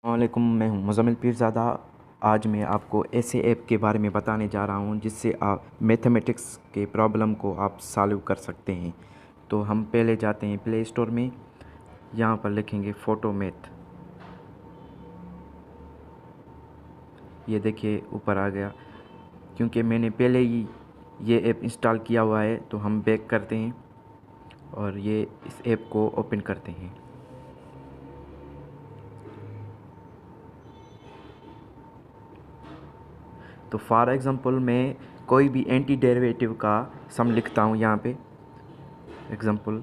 वालेकुम, मैं हूं मुज़म्मिल पीरज़ादा। आज मैं आपको ऐसे ऐप के बारे में बताने जा रहा हूं जिससे आप मैथमेटिक्स के प्रॉब्लम को आप सॉल्व कर सकते हैं। तो हम पहले जाते हैं प्ले स्टोर में। यहां पर लिखेंगे फ़ोटोमैथ। ये देखिए ऊपर आ गया। क्योंकि मैंने पहले ही ये ऐप इंस्टॉल किया हुआ है तो हम बैक करते हैं और ये इस ऐप को ओपन करते हैं। तो फॉर एग्ज़ाम्पल मैं कोई भी एंटी डेरिवेटिव का सम लिखता हूँ यहाँ पे। Example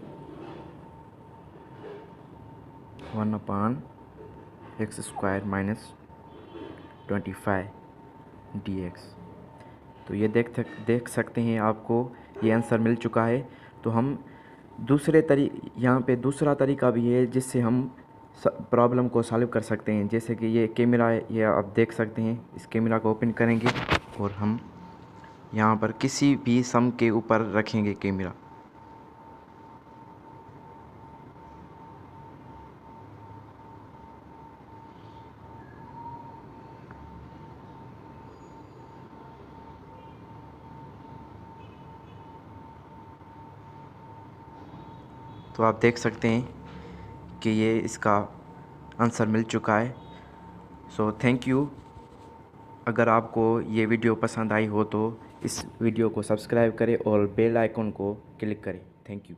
1/x² minus 25 dx। तो ये देख सकते हैं, आपको ये आंसर मिल चुका है। तो हम यहाँ पे दूसरा तरीका भी है जिससे हम प्रॉब्लम को सॉल्व कर सकते हैं। जैसे कि ये कैमरा है, ये आप देख सकते हैं। इस कैमरा को ओपन करेंगे और हम यहाँ पर किसी भी सम के ऊपर रखेंगे कैमरा। तो आप देख सकते हैं कि ये इसका आंसर मिल चुका है। So thank you. अगर आपको ये वीडियो पसंद आई हो तो इस वीडियो को सब्सक्राइब करें और बेल आइकन को क्लिक करें। Thank you.